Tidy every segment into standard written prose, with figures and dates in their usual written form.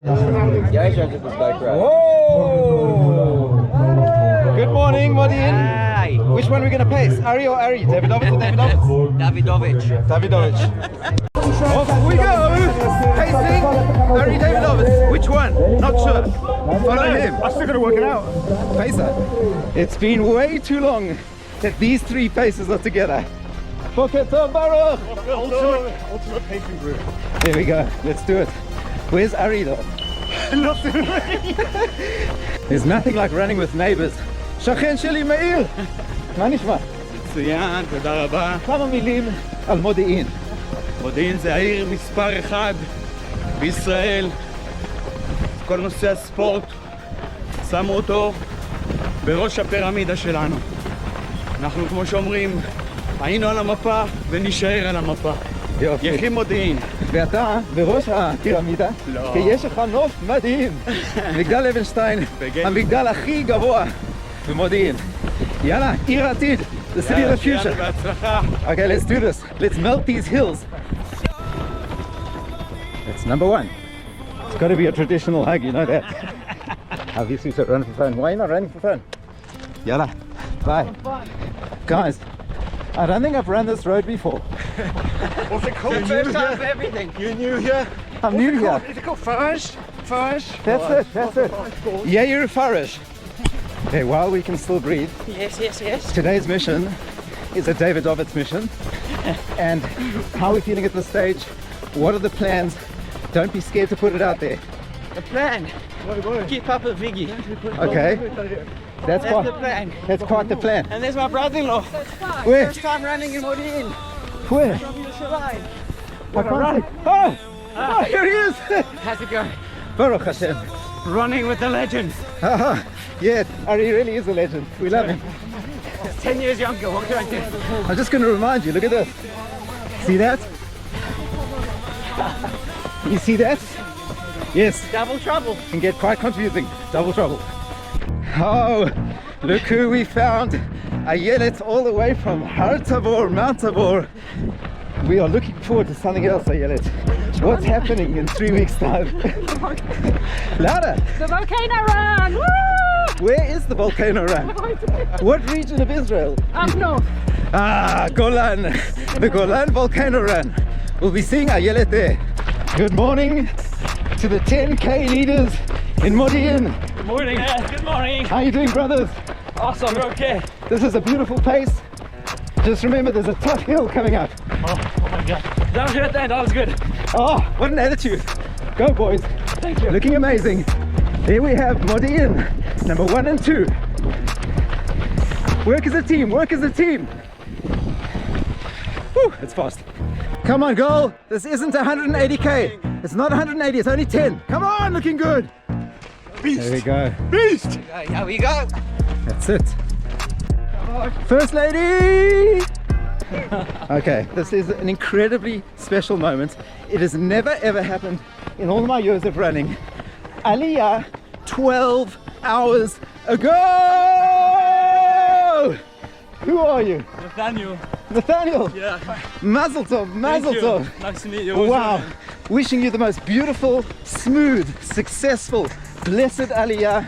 Yeah, I tried to this bike ride. Whoa! Good morning, Modiin. Hi. Which one are we going to pace? Ari or Ari? Davidowitz or Davidowitz? Davidowitz. Davidowitz. Off we go! Pacing Ari Davidowitz. Which one? Not sure. Follow him. I still got to work it out. Pacer. It's been way too long that these three paces are together. Boker Tov Baruch. Ultimate pacing group. There we go. Let's do it. Where's Ari though? There's nothing like running with neighbors. שכן שלי מאיר. מה נשמע? מצוין, תודה רבה. כמה מילים על מודיעין. מודיעין זה העיר מספר 1 בישראל. כל נושא הספורט, שמו אותו בראש הפירמידה שלנו. אנחנו, כמו שאומרים, היינו על המפה ונשאר על המפה. יופי. יחי מודיעין. ואתה בראש הפירמידה, לא. כי יש לך נוף מדהים. מגדל אבנשטיין, המגדל הכי גבוה במודיעין. יאללה, עיר העתיד. The city of the future. יאללה, בהצלחה. Okay, let's do this. Let's melt these hills. That's number one. It's got to be a traditional hug, you know that. Obviously, so run for fun. Why are you not running for fun? Yalla. Bye. Guys, I don't think I've run this road before. What's it called? First time for everything. You're new here? I'm new here. Is it called Farage? Farage? That's it, that's it. Yeah, you're a Farish. Okay, while we can still breathe, Yes, yes, yes. today's mission is a Davidowitz mission. And how are we feeling at this stage? What are the plans? Don't be scared to put it out there. The plan. Keep up with Viggy. Okay? That's That's the plan. That's quite the plan. And there's my brother-in-law. Where? First time running in Modiin. Where? Shalai. I can't see. Oh! Oh, here he is! How's it going? Baruch Hashem. Running with the legend. Haha. Yeah, Ari really is a legend. We love him. 10 years younger. What can I do? I'm just going to remind you, look at this. See that? You see that? Yes, Double trouble. can get quite confusing. Double trouble. Oh, look who we found. Ayelet all the way from Har Tabor, Mount Tabor. We are looking forward to something else, Ayelet. What's happening in 3 weeks' time? Louder! The volcano run! Woo! Where is the volcano run? What region of Israel? Up north. Ah, Golan! The Golan volcano run. We'll be seeing Ayelet there. Good morning to the 10K leaders in Modiin. Good morning. Good morning. How are you doing, brothers? Awesome. Okay. This is a beautiful pace. Just remember, there's a tough hill coming up. Oh my God. That was good then. That was good. Oh, what an attitude. Go, boys. Thank you. Looking amazing. There we have Modiin, number 1 and 2. Work as a team, work as a team. Whew, it's fast. Come on, goal. This isn't 180K. It's not 180, it's only 10. Come on, looking good. Beast! There we go. Beast! Here we go. That's it. First lady! Okay, this is an incredibly special moment. It has never ever happened in all my years of running. Aliyah 12 hours ago! Who are you? Nathaniel. Nathaniel! Yeah. Mazel tov, mazel tov. Nice to meet you. Wow, wishing you the most beautiful, smooth, successful, blessed Aliyah.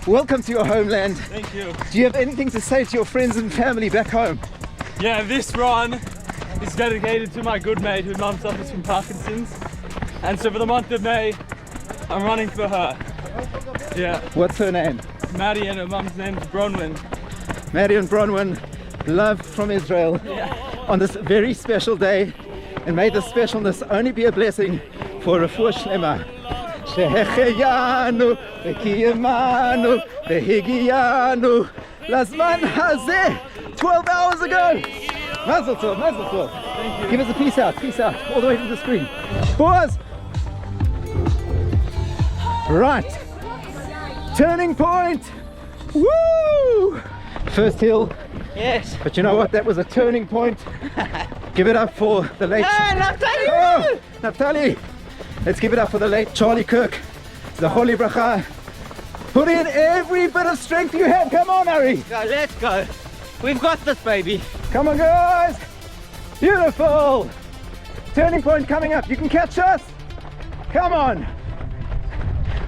Welcome to your homeland. Thank you. Do you have anything to say to your friends and family back home? Yeah, this run is dedicated to my good mate whose mum suffers from Parkinson's. And so for the month of May, I'm running for her. Yeah, What's her name? Maddie, and her mum's name's Bronwyn. Marion Bronwyn, love from Israel on this very special day. And may this specialness only be a blessing for Refuah Shlema. שהחיינו וקיימנו והגיענו לזמן הזה 12 hours ago. Mazel tov, mazel tov. Give us a peace out, all the way to the screen. Pause. Right, turning point. Woo! First hill, Yes. but you know what? That was a turning point. Give it up for the late. Hey, Nathaniel! Oh, Naftali. Let's give it up for the late Charlie Kirk, the Holy Bracha. Put in every bit of strength you have. Come on, Ari. Go, let's go. We've got this, baby. Come on, guys. Beautiful. Turning point coming up. You can catch us. Come on.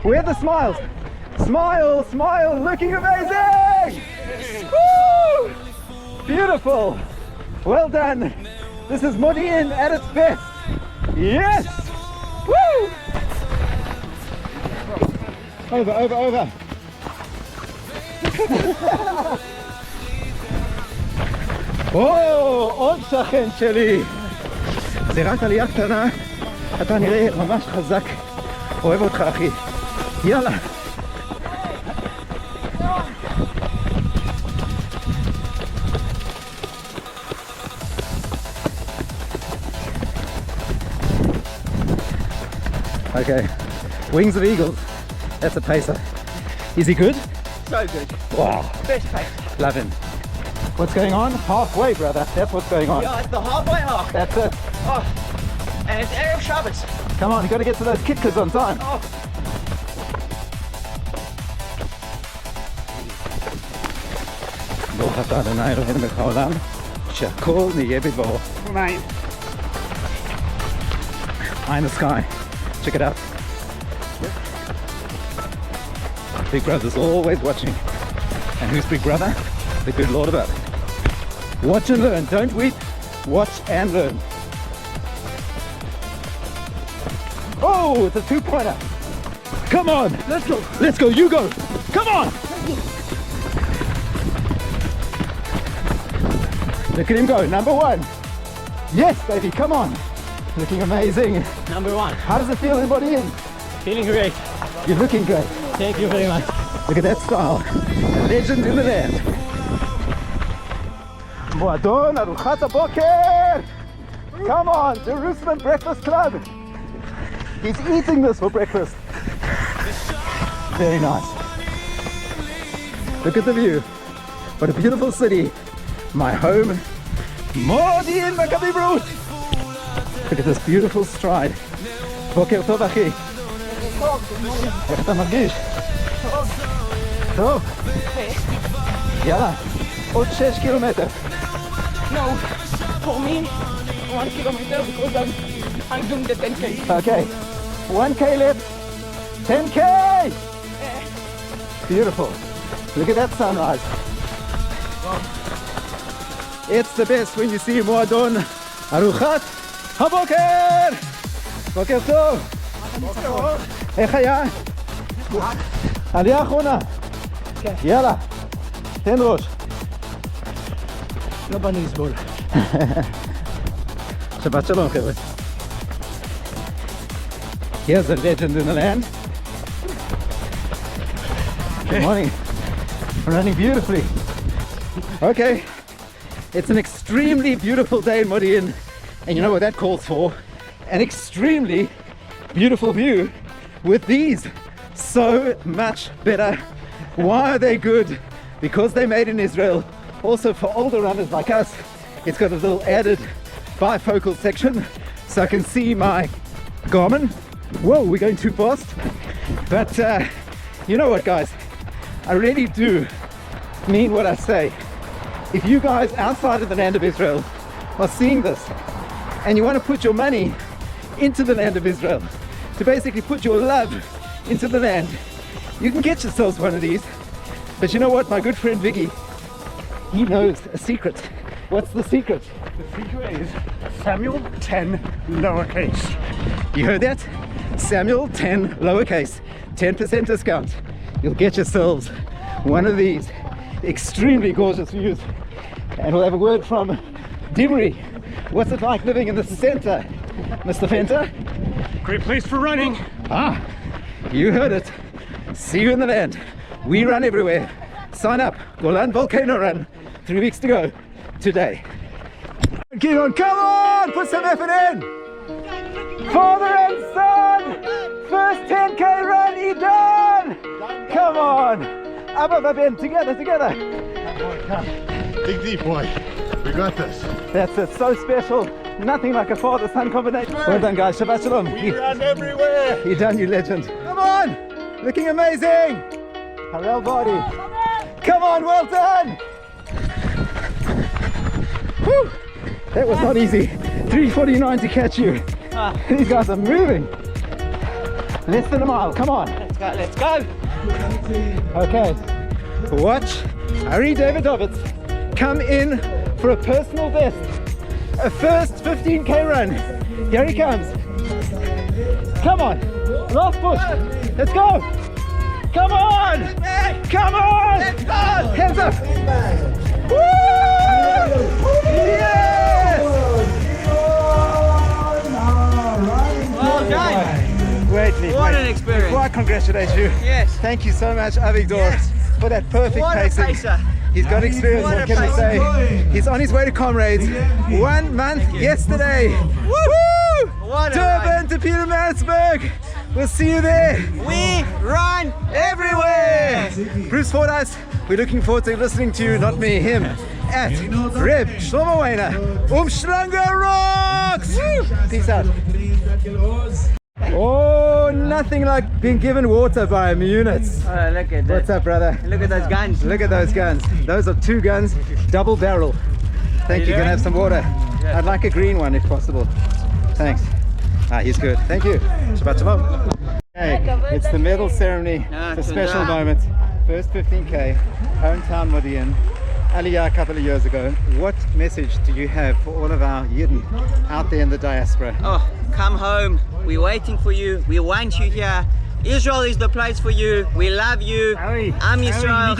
Where are the smiles? Smile, smile, looking amazing! Woo! Beautiful! Well done! This is Modiin at its best! Yes! Woo! Over, over, over! או, עוד שכן שלי! זה רק עלייה קטנה, אתה נראה ממש חזק. אוהב אותך אחי. יאללה! Okay, Wings of Eagles. That's a pacer. Is he good? So good. Wow, Best pace. love him. What's going on? Halfway, brother. That's what's going on. Yeah, it's the halfway mark. That's it. Oh, and it's Erev Shabbos. Come on, you got to get to those kickers on time. Oh. ברוך אתה אדוני אלוהינו מלך העולם, שהכל נהיה בדברו. Eye in the sky. Check it out. Big Brother's always watching. And who's Big Brother? The good Lord above. Watch and learn. Don't weep. Watch and learn. Oh, it's a two-pointer. Come on. Let's go. Let's go. You go. Come on. Look at him go. Number one. Yes, baby. Come on. Looking amazing. Number one. How does it feel in Modiin? Feeling great. You're looking great. Thank you very much. Look at that style. A legend in the land. Mouadon Arukhat Boker. Come on, Jerusalem Breakfast Club. He's eating this for breakfast. Very nice. Look at the view. What a beautiful city. My home. Modiin in-Maccabim-Re'ut. Look at this beautiful stride. בוקר טוב אחי. איך אתה מרגיש? טוב. יאללה, עוד 6 קילומטר. No, for me, 1 kilometer because I'm doing the 10K. Okay, 1K left, 10K! Beautiful. Look at that sunrise. It's the best when you see Mouadon Arukhat Boker. בוקר טוב. איך היה? עלייה אחרונה. יאללה, תן ראש. לא בני לסבול. Shabbat shalom, חבר'ה. Here's a legend in the land. Good morning. Running beautifully. Okay, it's an extremely beautiful day in Modiin, and you know what that calls for? An extremely beautiful view with these. So much better. Why are they good? Because they're made in Israel. Also for older runners like us, it's got a little added bifocal section so I can see my Garmin. Whoa, we're going too fast. But you know what, guys? I really do mean what I say. If you guys outside of the land of Israel are seeing this and you want to put your money into the land of Israel, to basically put your love into the land, you can get yourselves one of these. But you know what, my good friend Viggy, he knows a secret. What's the secret? The secret is Samuel 10 lowercase. You heard that? Samuel 10 lowercase, 10% discount. You'll get yourselves one of these extremely gorgeous views. And we'll have a word from Dimri. What's it like living in the center, Mr. Fenter? Great place for running. Ah, you heard it. See you in the land. We run everywhere. Sign up. Golan Volcano Run. 3 weeks to go today. Get on, come on! Put some effort in! Father and son! First 10K run, Idan! Come on! Abba Babin, together, together! Dig deep, boy. We got this. That's it, so special. Nothing like a father-son combination. Well done, guys. Shabbat shalom. We run everywhere. Idan, you legend. Come on! Looking amazing! Harel body. Come on, well done! Whew. That was not easy. 3:49 to catch you. These guys are moving. Less than a mile, come on. Let's go. Okay, watch Ari Davidowitz come in for a personal best. A first 15k run. Here he comes. Come on, last push. Let's go. Come on. Come on. Hands up. Woo! Yes! Well done. Greatly. What an experience. Before I congratulate you, Yes. thank you so much, Avigdor, Yes. for that perfect What a pacing. pacer. He's got experience, What what a can I pacer. say? He's on his way to Comrades. 1 month yesterday. Woo! What a Durban to Pietermaritzburg. We'll see you there. We run everywhere. Bruce Fordyce, we're looking forward to listening to you, not me, him, at Reb Shlomoweiner. Umschlanger rocks! Peace out. Oh, nothing like being given water by a units. Oh, look at What's that. up, brother? Look at those guns. Look at those guns. Those are 2 guns, double barrel. Thank you. Can I have some water? I'd like a green one if possible. Thanks. Ah, he's good. Thank you. Shabbat shalom. Hey, it's the medal ceremony. It's a special moment. First 15k, hometown Modiin. Aliyah a couple of years ago. What message do you have for all of our Yidden out there in the diaspora? Oh, come home. We're waiting for you. We want you here. Israel is the place for you. We love you. I'm Israel. I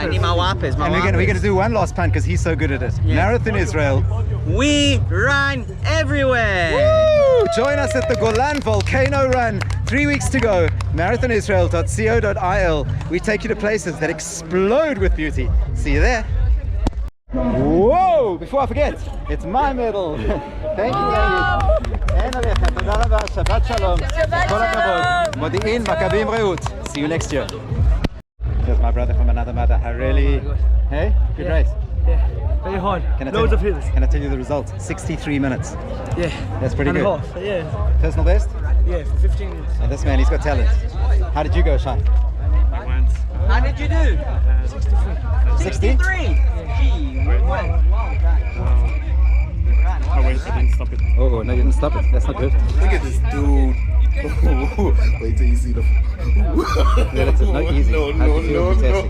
need my wipers. And we're going to do one last punt because he's so good at it. Yeah. Marathon Israel. We run everywhere. Woo! Join us at the Golan Volcano Run. 3 weeks to go. marathonisrael.co.il. We take you to places that explode with beauty. See you there. Whoa! Before I forget, it's my medal. Thank you, ladies. אין עליך, תודה רבה, שבת שלום. כל הכבוד. מודיעין, Maccabim-Re'ut. See you next year. Here's my brother from another mother. Hey, good race. Yeah, very hard. Loads of hills. Can I tell you the result? 63 minutes. Yeah. That's pretty and good. a half. Yeah. Personal best? Yeah, 15 minutes. And this man, he's got talent. How did you go, Shai? How did you do? 60? 63. Gee, well Oh wait, I didn't stop it. Oh, no, you didn't stop it. That's not good. Look at this dude. Wait till you see the. Relative, not easy. No, How do you feel testing?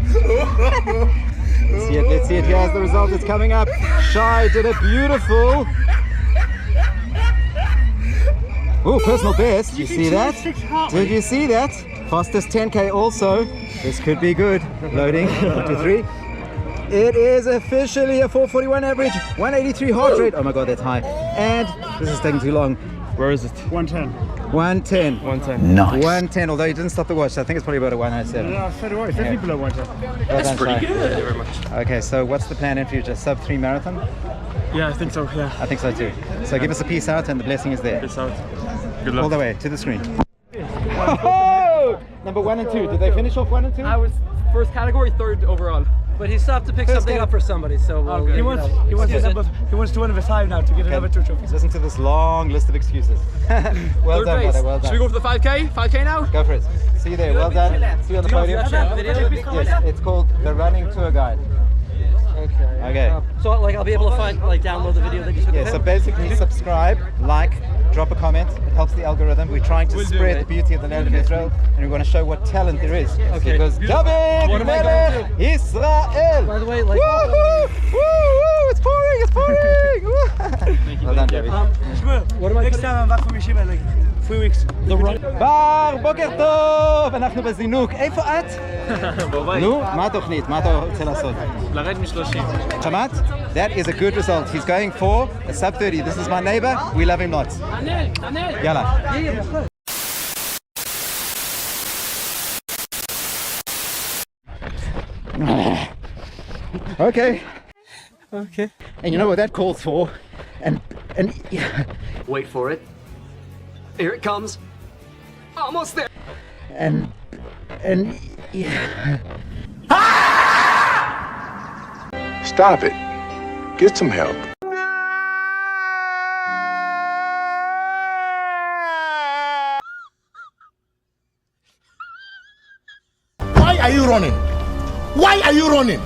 Let's see it, let's see it. Here's the result. It's coming up. Shai did a beautiful. Oh, personal best. You see that? Did you see that? Fastest 10k also. This could be good. Loading. 1, 2, 3. It is officially a 441 average, 183 heart rate. Oh my god, that's high. And this is taking too long. Where is it? 110. 110. 110. Nice. 110, although you didn't stop the watch. So I think it's probably about a 107. Yeah, so do I. It's definitely below 110. That's pretty good. Thank you very much. Okay, so what's the plan in future? Sub 3 marathon? Yeah, I think so. Yeah. I think so too. So give us a peace out and the blessing is there. Peace out. Good luck. All the way to the screen. Oh! Number 1 and 2. Did they finish off 1 and 2? I was first category, third overall. But he stopped to pick something up for somebody, so we'll, He wants to win number 5 now to get another 2 trophies. Listen to this long list of excuses. Well third done, race. brother. Well done. Should we go for the 5k? 5k now? Go for it. See you there. Well done. See you on the podium. Yes, it's called the Running Tour Guide. Okay. Okay. So like I'll be able to find, like download the video that you took. Yeah, so basically subscribe, like, drop a comment. It helps the algorithm. We're trying to spread the beauty of the land of Israel, and we want to show what talent there is. Okay. Because David What am I going Melech Israel. By the way, like Woo! Woo! It's pouring! It's pouring! Well done, David. what am I Next time I'm back from Yeshiva, like 3 weeks. the run? בר, בוקר טוב! אנחנו בזינוק. איפה את? נו, מה התוכנית? מה אתה רוצה לעשות? לרד מ-30. שמעת? That is a good result. He's going for a sub 30. This is my neighbor. We love him lots. יאללה. Okay. Okay. And you know what that calls for? And Wait for it. Here it comes. Almost there. and Stop it. Get some help. Why are you running? Why are you running?